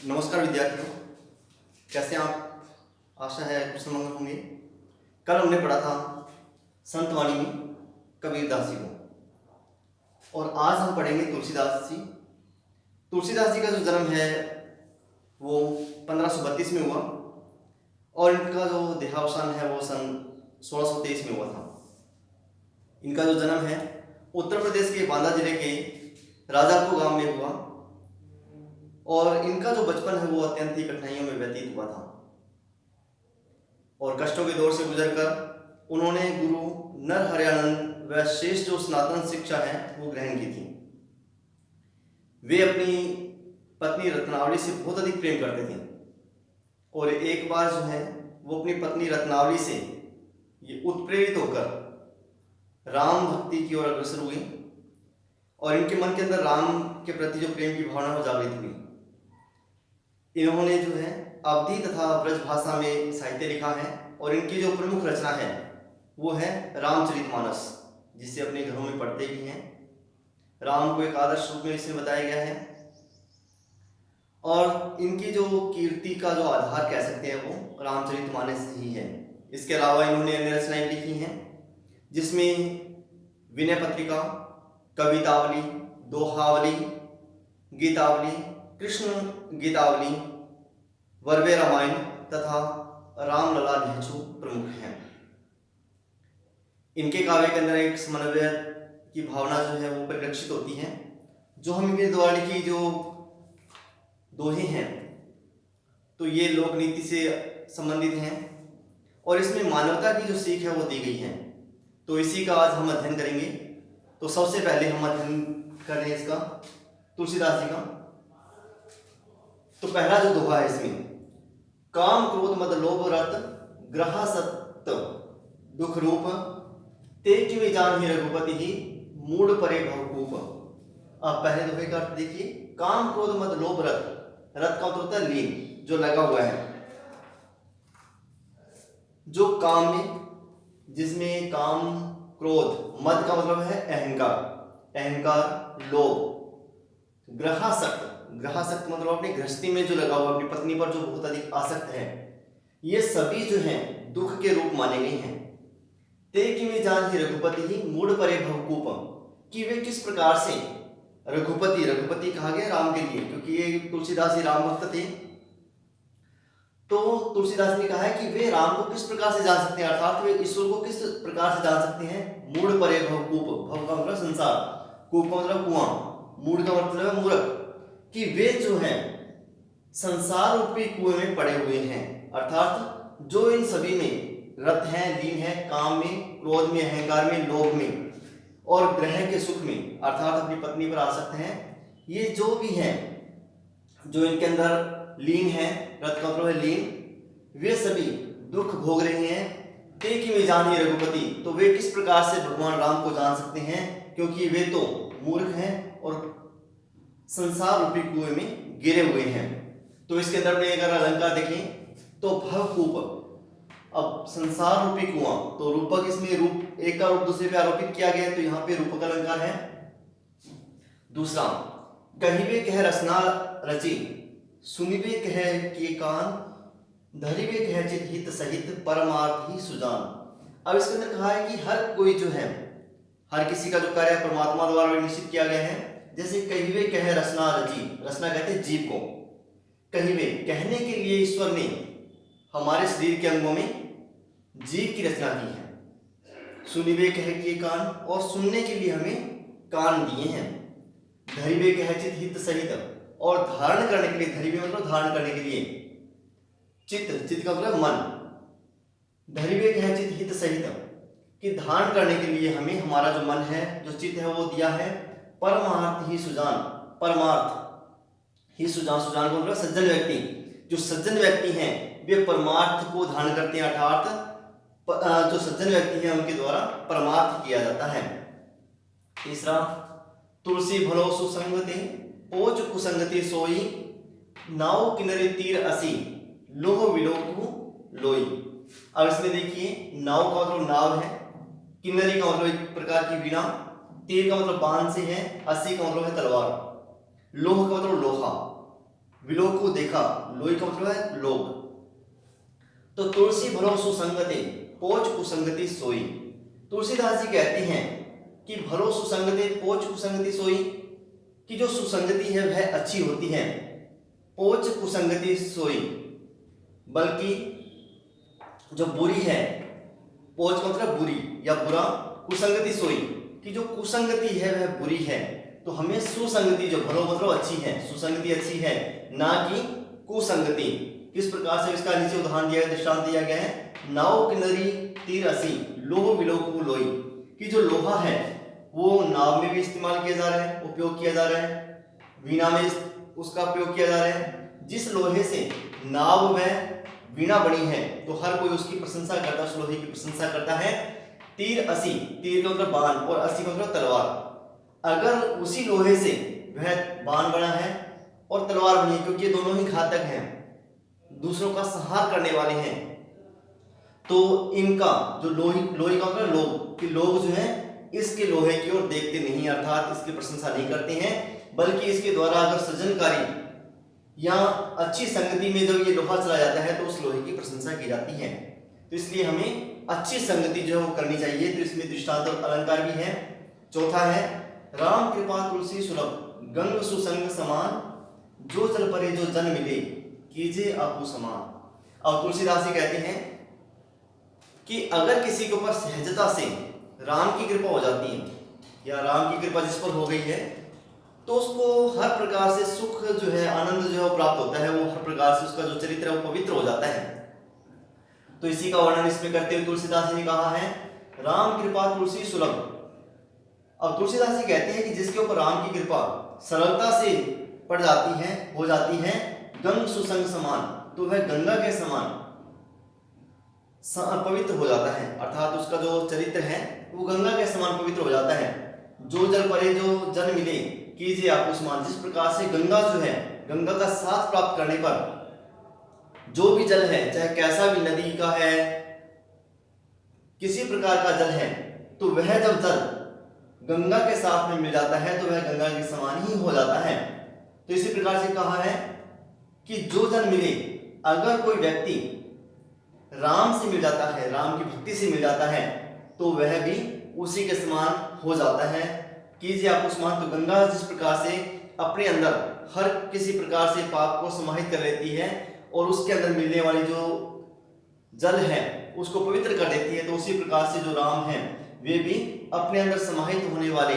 नमस्कार विद्यार्थियों, कैसे हैं आप? आशा है कुशल मंगल होंगे। कल हमने पढ़ा था संत वाणी में कबीरदास जी को, और आज हम पढ़ेंगे तुलसीदास जी। तुलसीदास जी का जो जन्म है वो 1532 में हुआ, और इनका जो देहावसान है वो सन 1623 में हुआ था। इनका जो जन्म है उत्तर प्रदेश के बांदा जिले के राजापुर गांव में हुआ, और इनका जो बचपन है वो अत्यंत ही कठिनाइयों में व्यतीत हुआ था, और कष्टों के दौर से गुजरकर उन्होंने गुरु नरहरयानंद व शेष जो स्नातन शिक्षा है वो ग्रहण की थी। वे अपनी पत्नी रत्नावली से बहुत अधिक प्रेम करते थे, और एक बार जो है वो अपनी पत्नी रत्नावली से ये उत्प्रेरित होकर राम भक्ति की ओर अग्रसर हुए, और इनके मन के अंदर राम के प्रति जो प्रेम की भावना वो जागृत हुई। इन्होंने जो है अवधी तथा ब्रज भाषा में साहित्य लिखा है, और इनकी जो प्रमुख रचना है वो है रामचरितमानस, जिसे अपने घरों में पढ़ते भी हैं। राम को एक आदर्श रूप में इसमें बताया गया है, और इनकी जो कीर्ति का जो आधार कह सकते हैं वो रामचरितमानस ही है। इसके अलावा इन्होंने अन्य रचनाएं लिखी हैं, जिसमें विनय पत्रिका, कवितावली, दोहावली, गीतावली, कृष्ण गीतावली, वर्वे रामायण तथा रामलला नेहचू प्रमुख हैं। इनके काव्य के अंदर एक समन्वय की भावना जो है वो परिलक्षित होती है। जो हम इनके द्वारा लिखी जो दोहे हैं तो ये लोक नीति से संबंधित हैं, और इसमें मानवता की जो सीख है वो दी गई है। तो इसी का आज हम अध्ययन करेंगे। तो सबसे पहले हम अध्ययन कर रहे हैं इसका तुलसीदास जी का। तो पहला जो दोहा है इसमें, काम क्रोध मद लोभ रत ग्रह सत्त दुख रूप ते किवे जान ही रघुपति ही मूड परे भवकूप। अब पहले दोहे का अर्थ देखिए। काम क्रोध मद लोभ रत, रत का मतलब होता है लीन, जो लगा हुआ है, जो काम में, जिसमें काम क्रोध, मद का मतलब है अहंकार, अहंकार, लोभ, ग्रहासक्त, ग्रहासक्त मतलब अपनी गृहस्थी में जो लगा हुआ, अपनी पत्नी पर जो बहुत अधिक आसक्त है, ये सभी जो हैं दुख के रूप माने गए हैं। ते कि में जान ही रघुपति ही मूड परे भवकूप, कि वे किस प्रकार से रघुपति, रघुपति कहा गया राम के लिए क्योंकि ये तुलसीदास ही राम भक्त थे। तो तुलसीदास ने कहा है कि वे राम को किस प्रकार से जान सकते हैं, अर्थात वे ईश्वर को किस प्रकार से जान सकते हैं। मूड परे भवकूप, भव का मतलब संसार, कूप का मतलब कुआं, मूड का मतलब है मूर्ख, कि वे जो हैं संसार रूपी कुएं में पड़े हुए हैं, अर्थात जो इन सभी में रत हैं, लीन है, काम में, क्रोध में, अहंकार में, लोभ में, और ग्रह के सुख में, अर्थात अपनी पत्नी पर आसक्त हैं। ये जो भी हैं जो इनके अंदर लीन है, रत का मतलब है लीन, वे सभी दुख भोग रहे हैं। ते कि में जान ही रघुपति, तो वे किस प्रकार से भगवान राम को जान सकते हैं, क्योंकि वे तो मूर्ख हैं और संसार रूपी कुएं में गिरे हुए हैं। तो इसके अंदर में अगर अलंकार देखें तो भवकूप, अब संसार रूपी कुआं, तो रूपक इसमें रूप, एक का रूप दूसरे पे आरोपित किया गया है, तो यहाँ पे रूपक अलंकार है। दूसरा, कहिबे कह रसना रची, सुनिबे कह के कान, धरिबे कह चित हित सहित परमार्थ ही सुजान। अब इसके अंदर कहा है कि हर कोई जो है, हर किसी का जो कार्य परमात्मा द्वारा निश्चित किया गया है। जैसे कहिबे कह रसना रची, रसना कहते हैं जीव को, कहिबे कहने के लिए ईश्वर ने हमारे शरीर के अंगों में जीव की रचना की है। सुनिबे कह के कान, और सुनने के लिए हमें कान दिए हैं। धरिबे कह चित हित सहित, और धारण करने के लिए, धरिबे मतलब धारण करने के लिए, चित्त, चित्त का मतलब मन, धरिबे कह चित हित सहित, कि धारण करने के लिए हमें हमारा जो मन है, जो चित्त है वो दिया है। परमार्थ ही सुजान, परमार्थ ही सुजान, सुजान को मतलब सज्जन व्यक्ति, जो सज्जन व्यक्ति हैं वे परमार्थ को धारण करते हैं, अर्थात जो सज्जन व्यक्ति हैं उनके द्वारा परमार्थ किया जाता है। तीसरा, तुलसी भलो सुसंगति, ओज कुसंगति सोई, नाव किनरे तीर असी, लोह विलोकु लोई। अब इसमें देखिए, नाव का मतलब नाव है, किन्नरी का मतलब एक प्रकार की वीणा, तीर का मतलब बाण से है, असी का मतलब है तलवार, लोह का मतलब लोहा। विलोक को देखा, लोई का मतलब है लोग। तो तुलसी भलो सुसंगति, पोच कुसंगति सोई। तुलसीदास जी कहते हैं कि भलो सुसंगति, पोच कुसंगति सोई, कि जो सुसंगति है वह अच्छी होती है, पोच कुसंगति सोई, बल्कि जो बुरी है, पोच का मतलब बुरी या बुरा, कुसंगति सोई, कि जो कुसंगति है वह बुरी है। तो हमें सुसंगति, जो भलो मतलब अच्छी है, सुसंगति अच्छी है, ना कि कुसंगति। किस प्रकार से इसका नीचे उदाहरण दिया गया, दृष्टांत दिया गया है। नाव किनरी तीर असी, लोह विलोक लोई, कि जो लोहा है वो नाव में भी इस्तेमाल किया जा रहा है, उपयोग किया जा रहा है, वीणा में उसका उपयोग किया जा रहा है। जिस लोहे से नाव व वीणा बनी है तो हर कोई उसकी प्रशंसा करता है, उस लोहे की प्रशंसा करता है। तीर असी, तीर का मतलब बाण, और असी का मतलब तलवार। अगर उसी लोहे से वह बाण बना है और तलवार बनी है, क्योंकि ये दोनों ही घातक हैं, दूसरों का संहार करने वाले हैं, तो इनका जो लोही का मतलब लोग, कि लोग जो है इसके लोहे की ओर देखते नहीं, अर्थात इसकी प्रशंसा नहीं करते हैं, बल्कि इसके द्वारा अगर सृजनकारी या अच्छी संगति में जब ये लोहा चला जाता है तो उस लोहे की प्रशंसा की जाती है। तो इसलिए हमें अच्छी संगति जो है वो करनी चाहिए। तो इसमें दृष्टांत और अलंकार भी है। चौथा है राम कृपा तुलसी सुलभ, गंग सुसंग समान, जो जल परे जो जन मिले, कीजे आपू समान। अब तुलसीदास जी कहते हैं कि अगर किसी के ऊपर सहजता से राम की कृपा हो जाती है, या राम की कृपा जिस पर हो गई है, तो उसको हर प्रकार से सुख जो है, आनंद जो है प्राप्त होता है, वो हर प्रकार से उसका जो चरित्र है वो पवित्र हो जाता है। तो इसी का वर्णन इसमें करते हुए तुलसीदास जी ने कहा है राम कृपा तुलसी सुलभ। अब तुलसीदास जी कहते हैं कि जिसके ऊपर राम की कृपा सरलता से पड़ जाती है, हो जाती है, गंग सुसंग समान, तो वह गंगा के समान पवित्र हो जाता है, अर्थात उसका जो चरित्र है वो गंगा के समान पवित्र हो जाता है। जो जल परे जो जन मिले, कीजिए आपको समान। जिस प्रकार से गंगा जो है, गंगा का साथ प्राप्त करने पर जो भी जल है, चाहे कैसा भी नदी का है, किसी प्रकार का जल है, तो वह जब जल गंगा के साथ में मिल जाता है तो वह गंगा के समान ही हो जाता है। तो इसी प्रकार से कहा है कि जो जल मिले, अगर कोई व्यक्ति राम से मिल जाता है, राम की भक्ति से मिल जाता है, तो वह भी उसी के समान हो जाता है। कीजिए आपको समान। तो गंगा जिस प्रकार से अपने अंदर हर किसी प्रकार से पाप को समाहित कर लेती है और उसके अंदर मिलने वाली जो जल है उसको पवित्र कर देती है, तो उसी प्रकार से जो राम है वे भी अपने अंदर समाहित होने वाले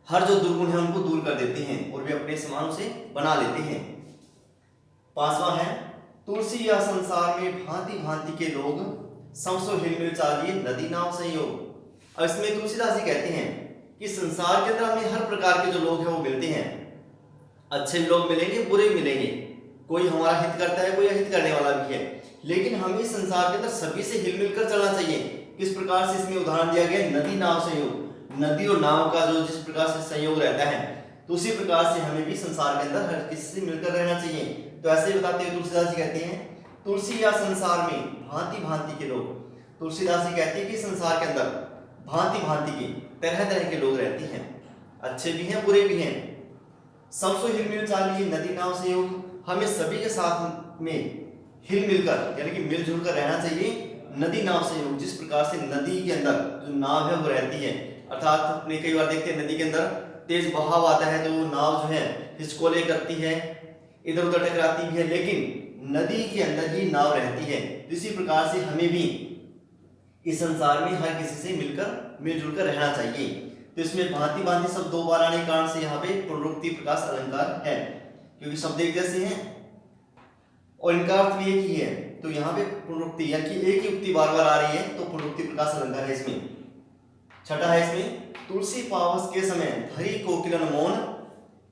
हर जो दुर्गुण है उनको दूर कर देते हैं और वे अपने समान उसे बना लेते हैं। पांचवा है तुलसी या संसार में भांति भांति के लोग, समसो हिलमिल चालिए नदी नाव संयोग। और इसमें तुलसीदास जी कहते हैं कि संसार के अंदर हमें हर प्रकार के जो लोग हैं वो मिलते हैं। अच्छे लोग मिलेंगे, बुरे मिलेंगे, कोई हमारा हित करता है, कोई अहित करने वाला भी है, लेकिन हमें संसार के अंदर सभी से हिल मिलकर चलना चाहिए। किस प्रकार से इसमें उदाहरण दिया गया, नदी नाव संयोग, नदी और नाव का जो जिस प्रकार से संयोग रहता है, तो उसी प्रकार से हमें भी संसार के अंदर हर किसी से मिलकर रहना चाहिए। तो ऐसे ही बताते हुए तुलसीदास जी कहते हैं तुलसी या संसार में भांति भांति के लोग। तुलसीदास जी कहते हैं कि संसार के अंदर भांति भांति के तरह तरह के लोग रहते हैं, अच्छे भी हैं, बुरे भी हैं। सबसे हिलमिल चालिए नदी नाव संयोग, हमें सभी के साथ में हिल मिलकर यानी कि मिलजुल कर रहना चाहिए। नदी नाव संयोग, जिस प्रकार से नदी के अंदर जो नाव है वो रहती है, अर्थात अपने कई बार देखते हैं नदी के अंदर तेज बहाव आता है तो वो नाव जो है हिचकोले करती है, इधर उधर टकराती भी है, लेकिन नदी के अंदर ही नाव रहती है। इसी प्रकार से हमें भी इस संसार में हर किसी से मिलकर मिलजुल कर रहना चाहिए। तो इसमें भांति भांति सब दो बार आने के कारण से यहाँ पे पुनरुक्ति प्रकाश अलंकार है, क्योंकि शब्द एक जैसे हैं और इनका अर्थ भी एक ही है। तो यहाँ पे पुनरुक्ति यानी कि एक ही उक्ति बार बार आ रही है, तो पुनरुक्ति प्रकाश अलंकार है इसमें। छठा है इसमें तुलसी पावस के समय धरी कोकिलन मौन,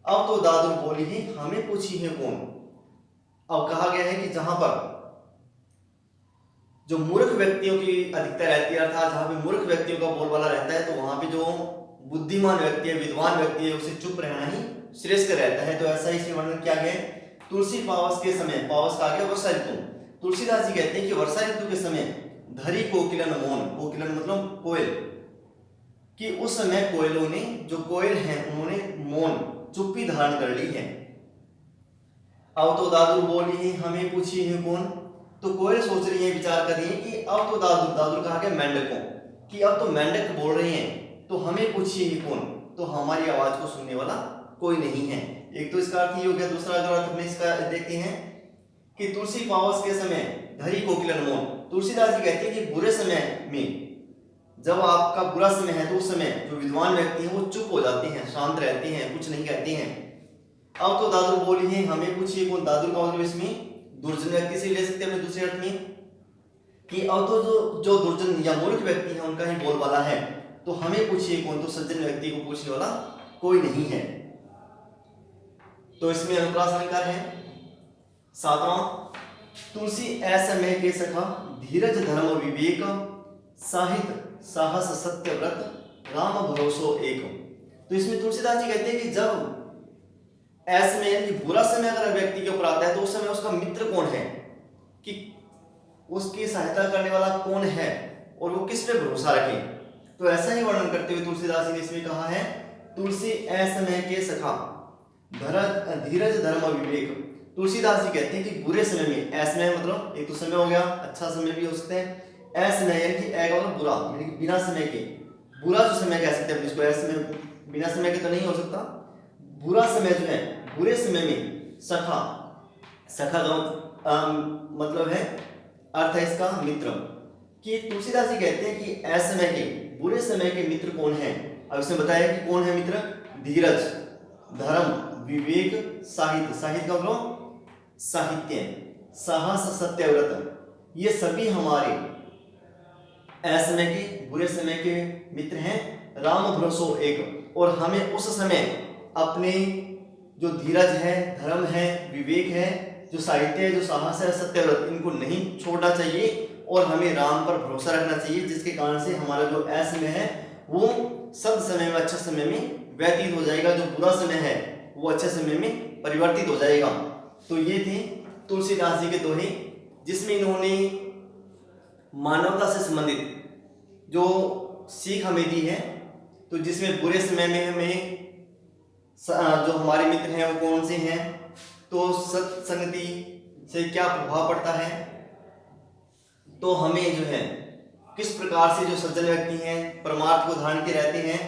अब तो दादुर बोली ही हमें पूछी है कौन। अब कहा गया है कि जहां पर जो मूर्ख व्यक्तियों की अधिकता रहती है, अर्थात जहां पे मूर्ख व्यक्तियों का बोलबाला रहता है, तो वहां पे जो बुद्धिमान व्यक्ति है, विद्वान व्यक्ति है, उसे चुप रहना ही श्रेष्ठ रहता है। तो ऐसा ही इसमें वर्णन किया गया है। तुलसी पावस के समय, पावस का आ गया वर्षा ऋतु। तुलसीदास जी कहते हैं कि वर्षा ऋतु के समय धरी कोकिलन मौन, कोकिलन मतलब कोयल, कि उस समय कोयलों ने, जो कोयल हैं उन्होंने मौन, चुप्पी धारण कर ली है। अब तो दादू बोली है हमें पूछी है कौन। तो कोयल सोच रही है, विचार कर रही है कि अब तो दादू, दादू कहा गया मेंढक को, कि अब तो मेंढक बोल रहे हैं तो हमें पूछिए है कौन, तो हमारी आवाज को सुनने वाला कोई नहीं है। एक तो इसका अर्थ ये हो गया। दूसरा अगर अर्थ अपने इसका देखते हैं कि तुलसी पावस के समय धरी कोकिल अनमोल। तुलसीदास जी कहते हैं कि बुरे समय में, जब आपका बुरा समय है तो उस समय जो विद्वान व्यक्ति हैं वो चुप हो जाते हैं, शांत रहते हैं, कुछ नहीं कहते हैं। अब तो दादू बोली है हमें पूछिए कौन। दादू का मतलब इसमें दुर्जन व्यक्ति से ले सकते हैं अपने दूसरे अर्थ में, कि अब तो जो दुर्जन या मूर्ख व्यक्ति है उनका ही बोलबाला है, तो हमें पूछिए कौन, तो सज्जन व्यक्ति को पूछने वाला कोई नहीं है। तो इसमें अनुप्रास अलंकार है। सातवां, तुलसी असमय के सखा धीरज धर्म विवेक साहित्य साहस सत्य व्रत राम भरोसो एक। तो इसमें तुलसीदास जी कहते हैं कि जब ऐसे यानी कि बुरा समय अगर व्यक्ति के ऊपर आता है तो उस समय उसका मित्र कौन है, कि उसकी सहायता करने वाला कौन है और वो किस पे भरोसा रखे। तो ऐसा ही वर्णन करते हुए तुलसीदास जी ने इसमें कहा है, तुलसी असमय के सखा धीरज धर्म विवेक। तुलसीदास जी कहते हैं कि बुरे समय में, असमय मतलब एक तो समय हो गया, अच्छा समय भी हो सकता है, असमय यानी कि ए का मतलब बुरा, यानी कि बिना समय के, बुरा जो समय कह सकते हैं इसको, असमय बिना समय के तो नहीं हो सकता, बुरा समय जो है, बुरे समय में सखा, सखा का मतलब है, अर्थ है इसका मित्र, कि तुलसीदास जी कहते हैं कि असमय के, बुरे समय के मित्र कौन है। अब इसने बताया कि कौन है मित्र, धीरज धर्म विवेक साहित्य, साहित्य का मतलब साहित्य, साहस सत्य व्रत, ये सभी हमारे असमय के, बुरे समय के मित्र हैं। राम भरोसो एक, और हमें उस समय अपने जो धीरज है, धर्म है, विवेक है, जो साहित्य है, जो साहस है, सत्यव्रत, इनको नहीं छोड़ना चाहिए और हमें राम पर भरोसा रखना चाहिए, जिसके कारण से हमारा जो असमय है वो सद समय में, अच्छा समय में व्यतीत हो जाएगा, जो बुरा समय है वो अच्छे समय में परिवर्तित हो जाएगा। तो ये थे तुलसीदास जी के दोहे, जिसमें इन्होंने मानवता से संबंधित जो सीख हमें दी है। तो जिसमें बुरे समय में हमें जो हमारे मित्र हैं वो कौन से हैं, तो सत्संगति से क्या प्रभाव पड़ता है, तो हमें जो है किस प्रकार से जो सज्जन व्यक्ति हैं परमार्थ को धारण के रहते हैं,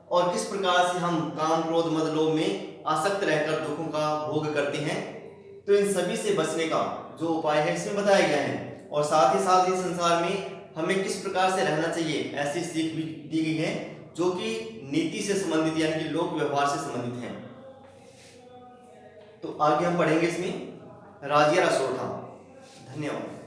और किस प्रकार से हम काम क्रोध मद लोभ में आसक्त रहकर दुखों का भोग करते हैं। तो इन सभी से बचने का जो उपाय है इसमें बताया गया है, और साथ ही साथ इस संसार में हमें किस प्रकार से रहना चाहिए ऐसी सीख भी दी गई है, जो कि नीति से संबंधित यानी कि लोक व्यवहार से संबंधित है। तो आगे हम पढ़ेंगे इसमें राजिया रसोठा। धन्यवाद।